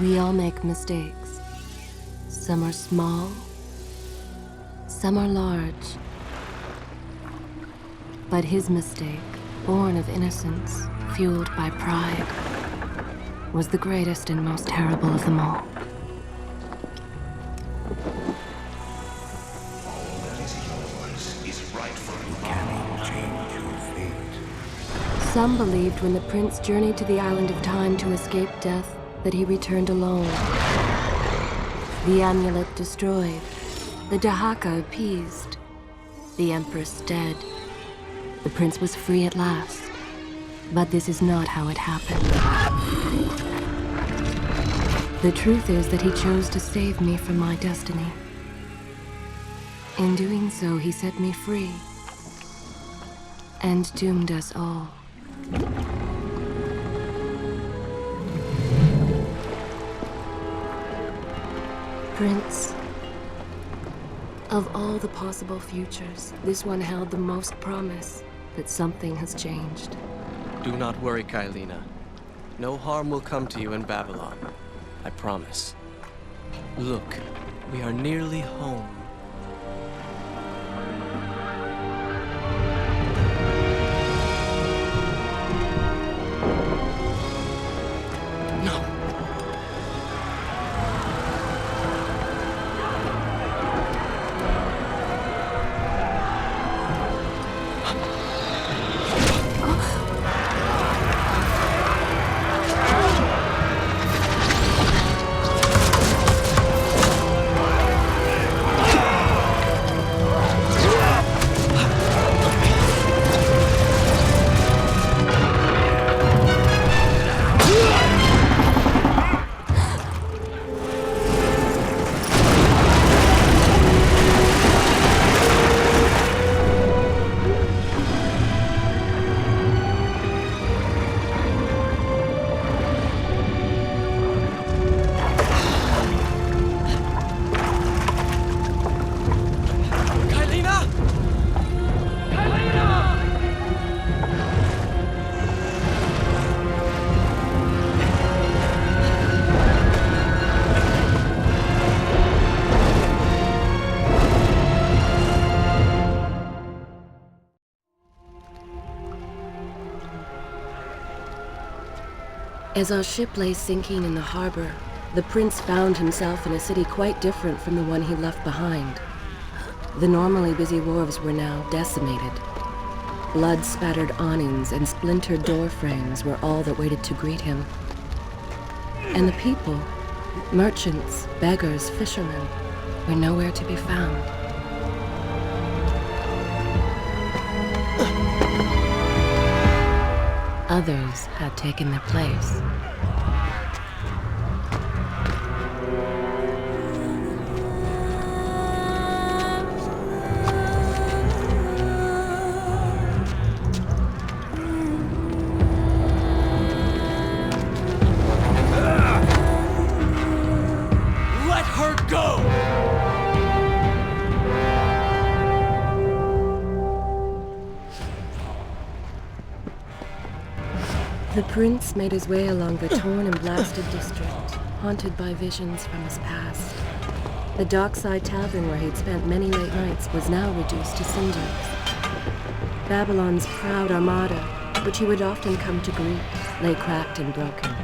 We all make mistakes. Some are small, some are large. But his mistake, born of innocence, fueled by pride, was the greatest and most terrible of them all. Some believed when the prince journeyed to the island of time to escape death that he returned alone. The amulet destroyed, the Dahaka appeased, the empress dead. The prince was free at last. But this is not how it happened. The truth is that he chose to save me from my destiny. In doing so, he set me free and doomed us all. Prince, of all the possible futures, this one held the most promise that something has changed. Do not worry, Kailina. No harm will come to you in Babylon. I promise. Look, we are nearly home. As our ship lay sinking in the harbor, the prince found himself in a city quite different from the one he left behind. The normally busy wharves were now decimated. Blood-spattered awnings and splintered door frames were all that waited to greet him. And the people, merchants, beggars, fishermen, were nowhere to be found. Others had taken their place. Let her go! The prince made his way along the torn and blasted district, haunted by visions from his past. The dockside tavern where he'd spent many late nights was now reduced to cinders. Babylon's proud armada, which he would often come to greet, lay cracked and broken,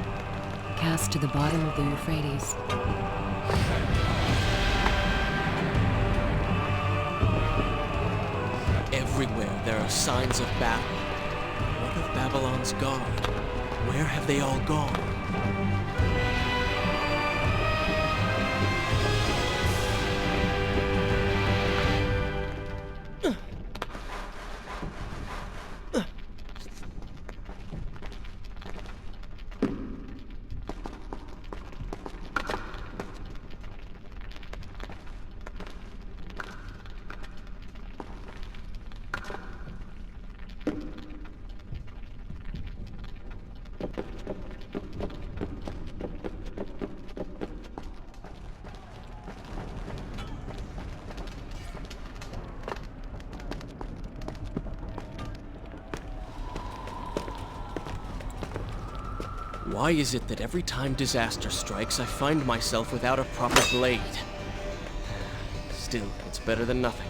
cast to the bottom of the Euphrates. Everywhere there are signs of battle. What of Babylon's guard? Where have they all gone? Why is it that every time disaster strikes, I find myself without a proper blade? Still, it's better than nothing.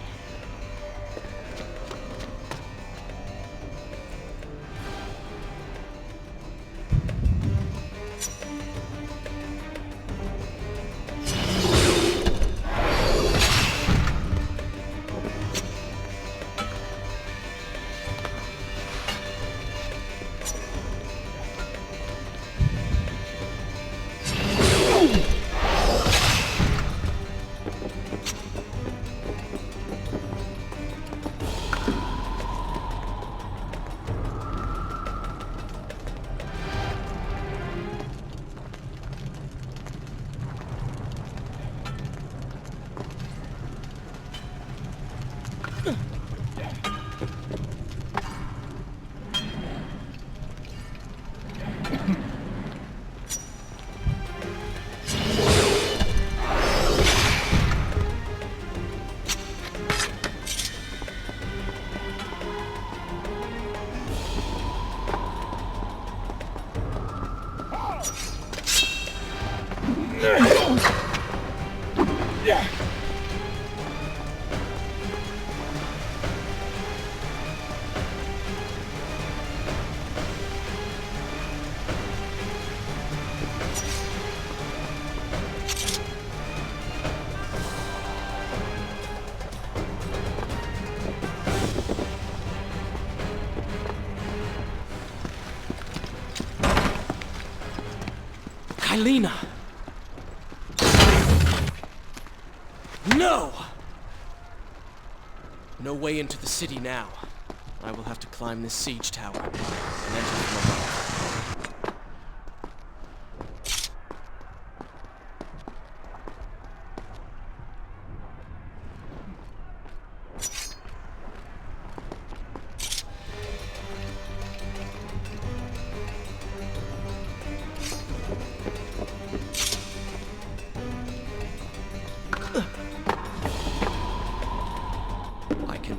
Kailina! No! No way into the city now. I will have to climb this siege tower and enter from above.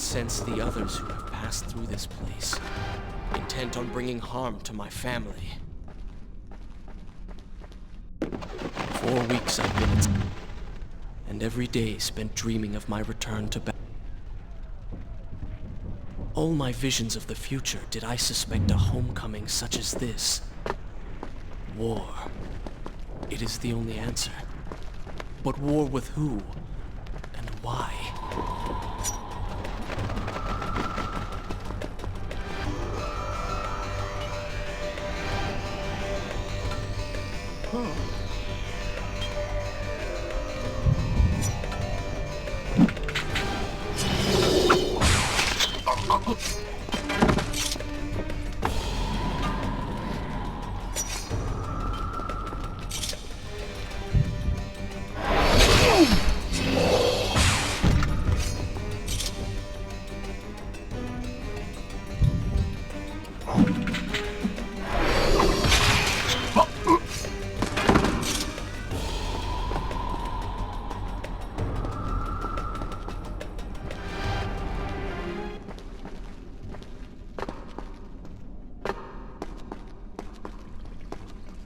Sense the others who have passed through this place, intent on bringing harm to my family. 4 weeks I've been in, and every day spent dreaming of my return to battle. All my visions of the future did I suspect a homecoming such as this. War. It is the only answer. But war with who? And why?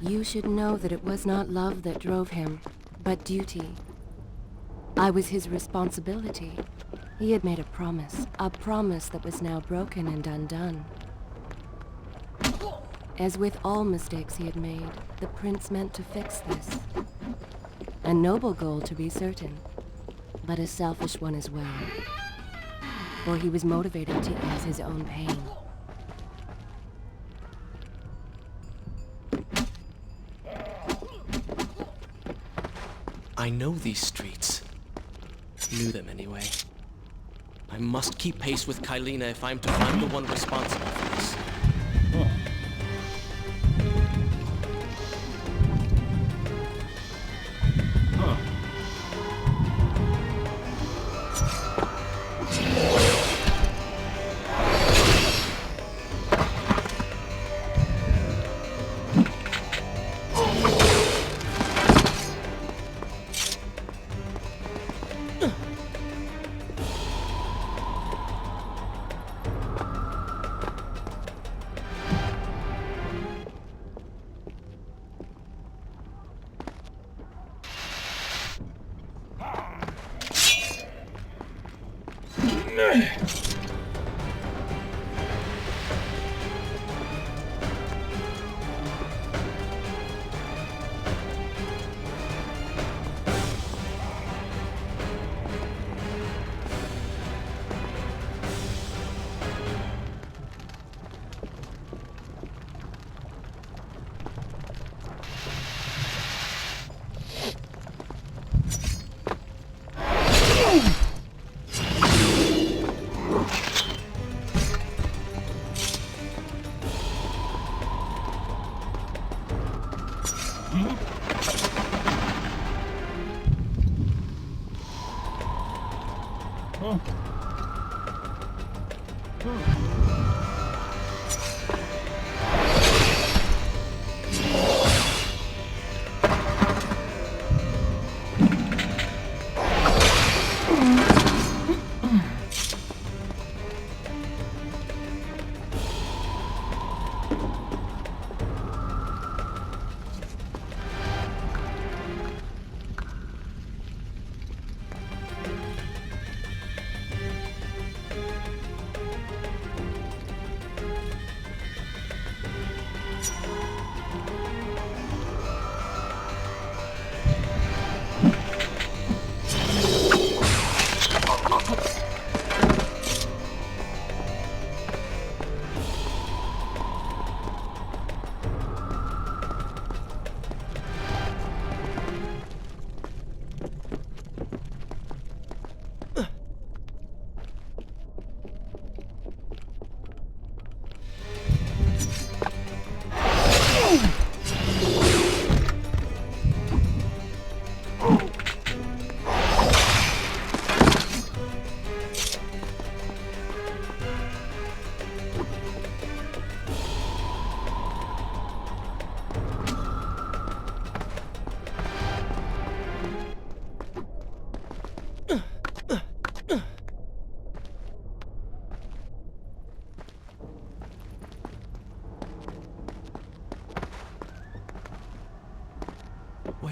You should know that it was not love that drove him, but duty. I was his responsibility. He had made a promise that was now broken and undone. As with all mistakes he had made, the prince meant to fix this. A noble goal, to be certain, but a selfish one as well. For he was motivated to ease his own pain. I know these streets. Knew them anyway. I must keep pace with Kailina if I'm to find the one responsible for this.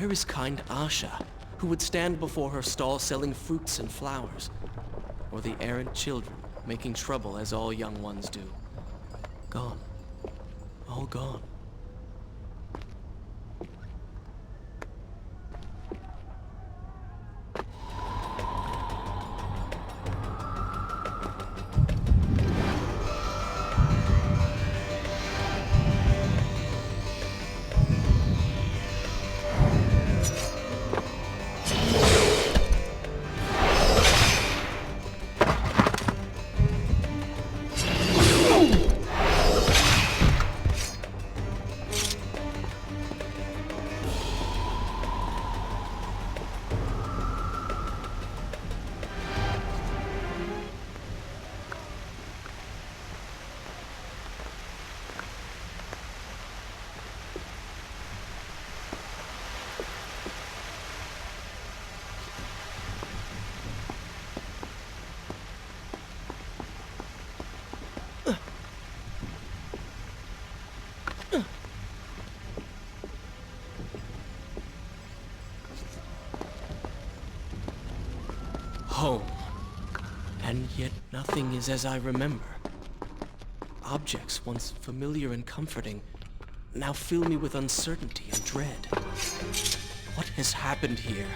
Where is kind Asha, who would stand before her stall selling fruits and flowers? Or the errant children, making trouble as all young ones do? Gone. All gone. Home. And yet nothing is as I remember. Objects once familiar and comforting now fill me with uncertainty and dread. What has happened here?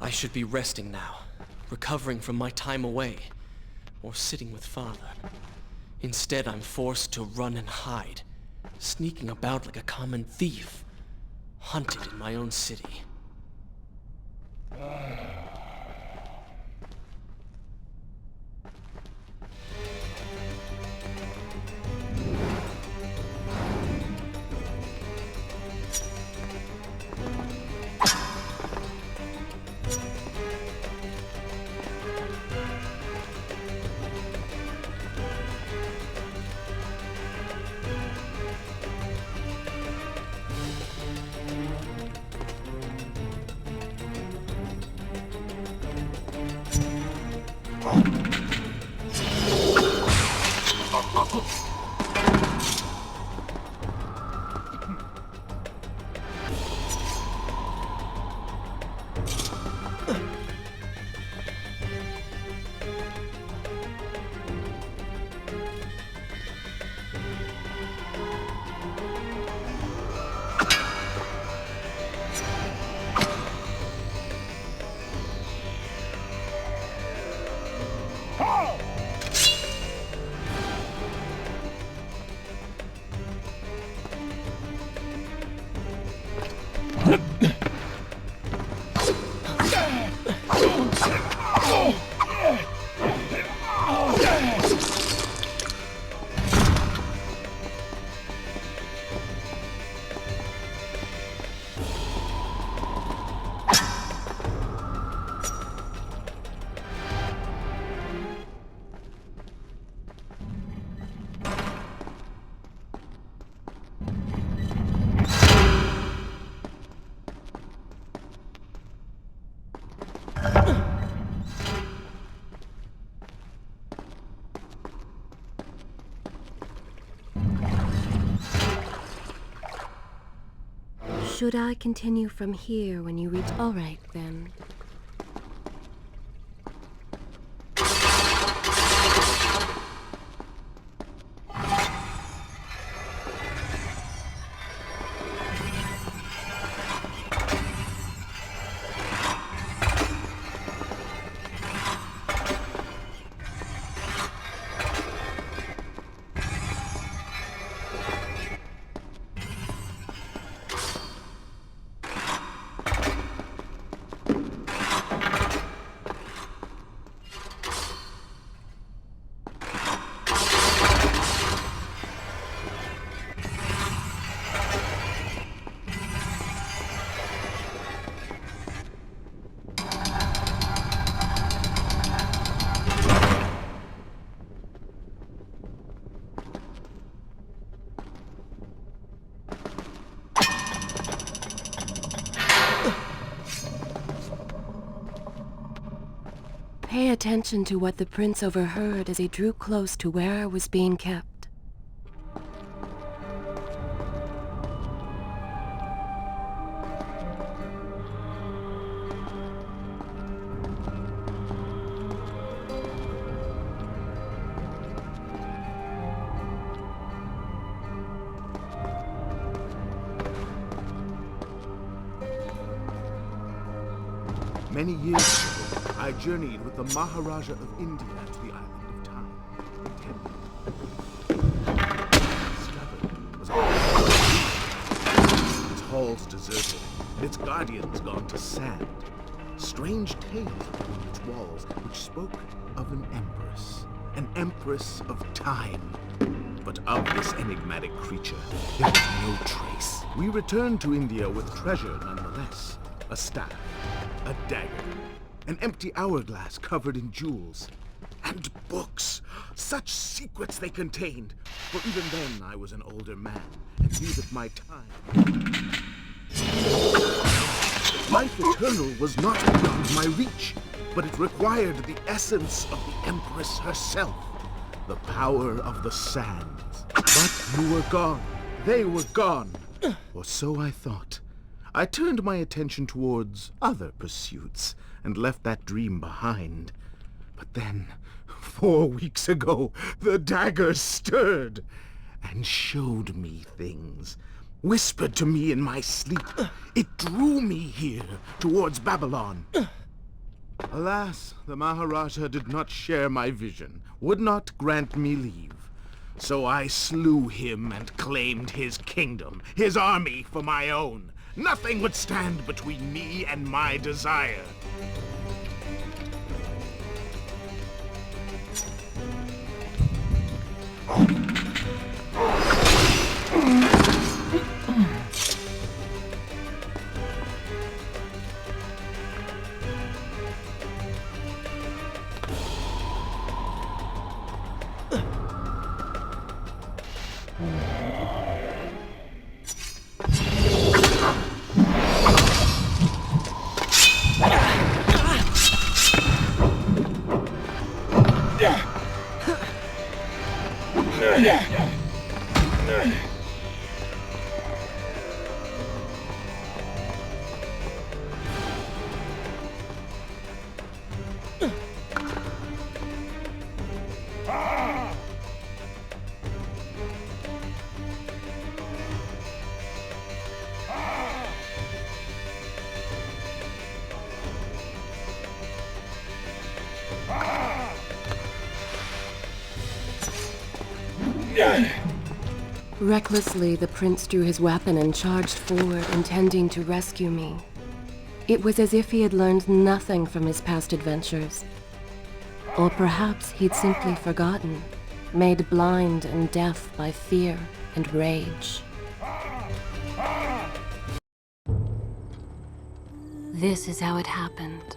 I should be resting now, recovering from my time away, or sitting with Father. Instead, I'm forced to run and hide, sneaking about like a common thief, hunted in my own city. Should I continue from here when you reach... All right, then. Pay attention to what the prince overheard as he drew close to where I was being kept. Many years ago, I journeyed with the Maharaja of India to the island of Time, discovered was its halls deserted, and its guardians gone to sand. Strange tales within its walls, which spoke of an empress of time. But of this enigmatic creature, there was no trace. We returned to India with treasure nonetheless. A staff, a dagger, an empty hourglass covered in jewels, and books. Such secrets they contained. For even then I was an older man and knew that my time... Life eternal was not beyond my reach, but it required the essence of the Empress herself. The power of the sands. But you were gone. They were gone. Or so I thought. I turned my attention towards other pursuits and left that dream behind. But then, 4 weeks ago, the dagger stirred and showed me things. Whispered to me in my sleep. It drew me here, towards Babylon. Alas, the Maharaja did not share my vision, would not grant me leave. So I slew him and claimed his kingdom, his army for my own. Nothing would stand between me and my desire. Recklessly, the prince drew his weapon and charged forward, intending to rescue me. It was as if he had learned nothing from his past adventures. Or perhaps he'd simply forgotten, made blind and deaf by fear and rage. This is how it happened.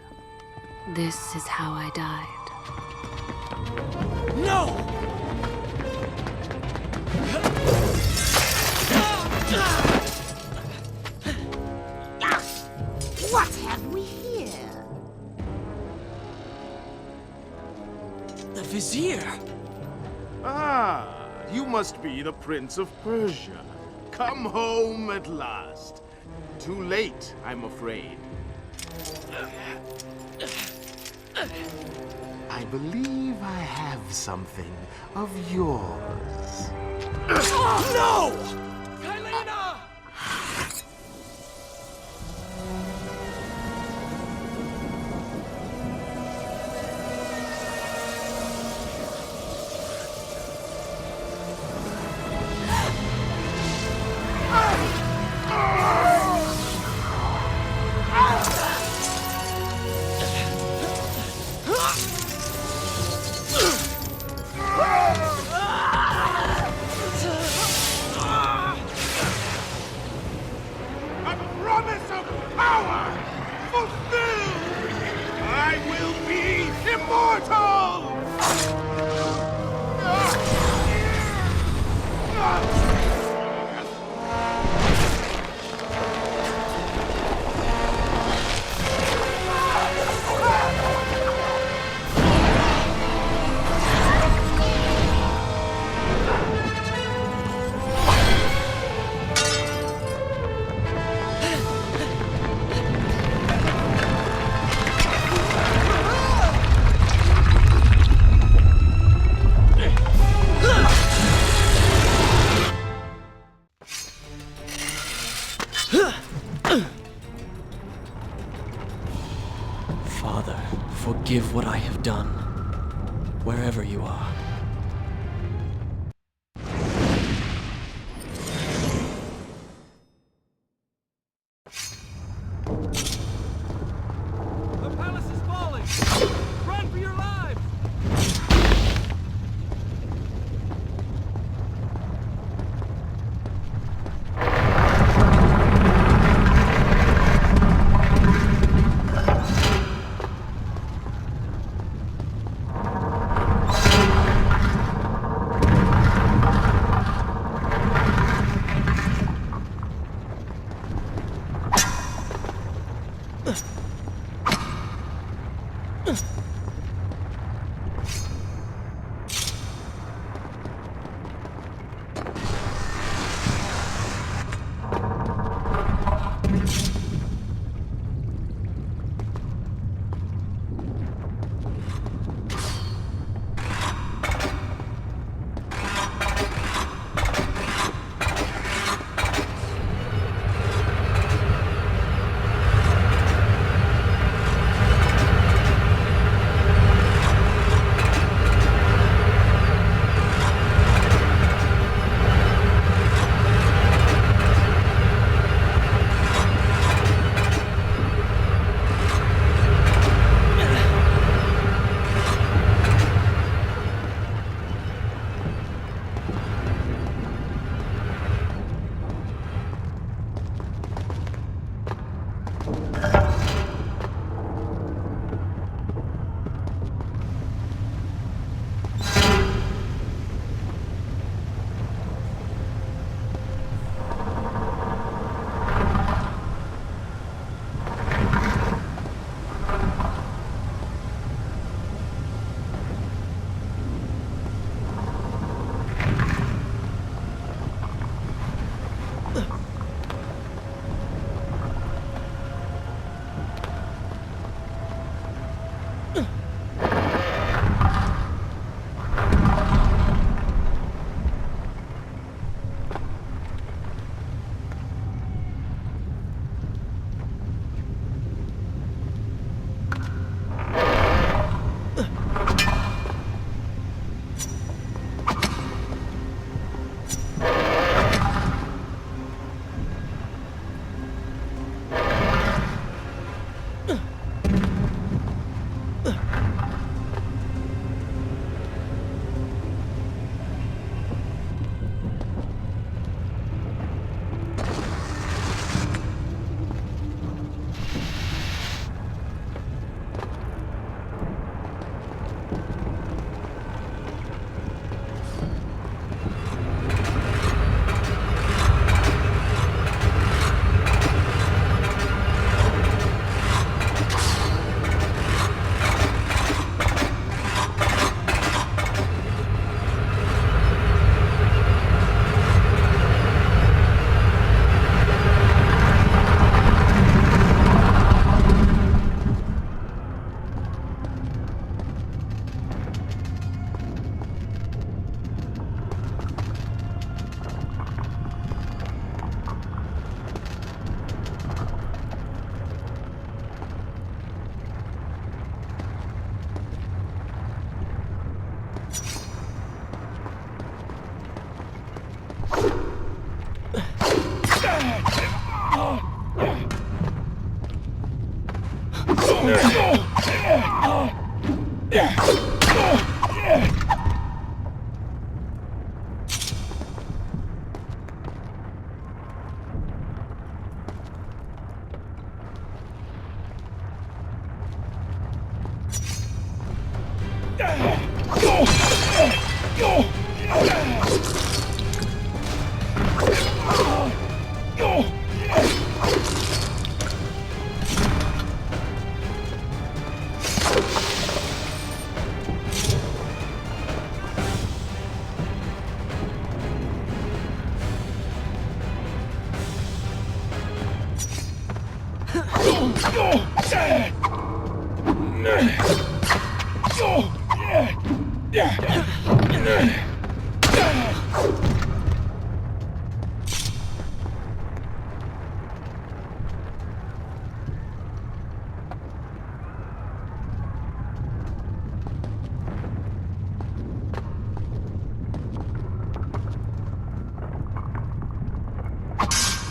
This is how I died. No! What have we here? The Vizier! Ah, you must be the Prince of Persia. Come home at last. Too late, I'm afraid. I believe I have something of yours. No! Kylena! Father, forgive what I have done, wherever you are. The palace is falling! Run for your lives!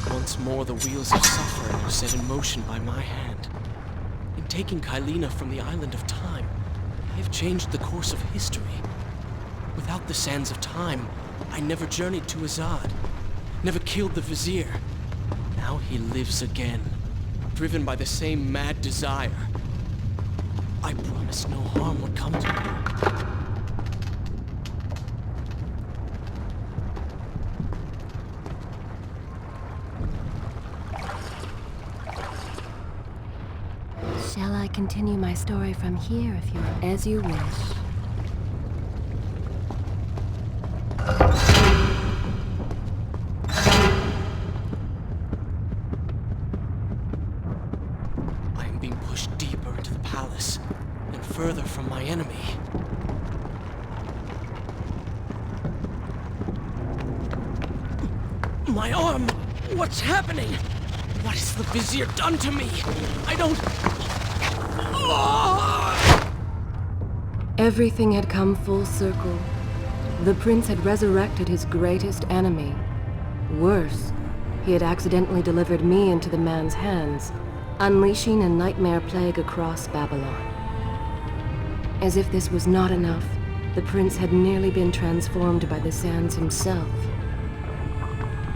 Once more, the wheels of suffering were set in motion by my hand. In taking Kylina from the island of time, I have changed the course of history. Without the sands of time, I never journeyed to Azad, never killed the Vizier. Now he lives again, driven by the same mad desire. I promised no harm would come to him. Shall I continue my story from here if you're as you wish? I am being pushed deeper into the palace and further from my enemy. My arm! What's happening? What has the Vizier done to me? I don't... Everything had come full circle. The prince had resurrected his greatest enemy. Worse, he had accidentally delivered me into the man's hands, unleashing a nightmare plague across Babylon. As if this was not enough, the prince had nearly been transformed by the sands himself.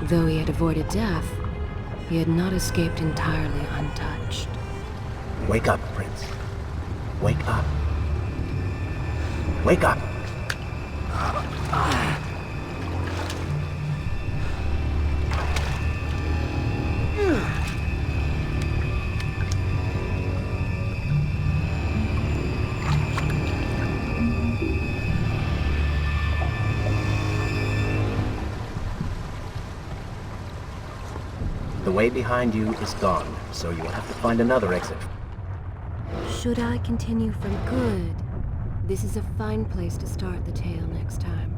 Though he had avoided death, he had not escaped entirely untouched. Wake up, Prince. Wake up. Wake up! The way behind you is gone, so you will have to find another exit. Should I continue from good? This is a fine place to start the tale next time.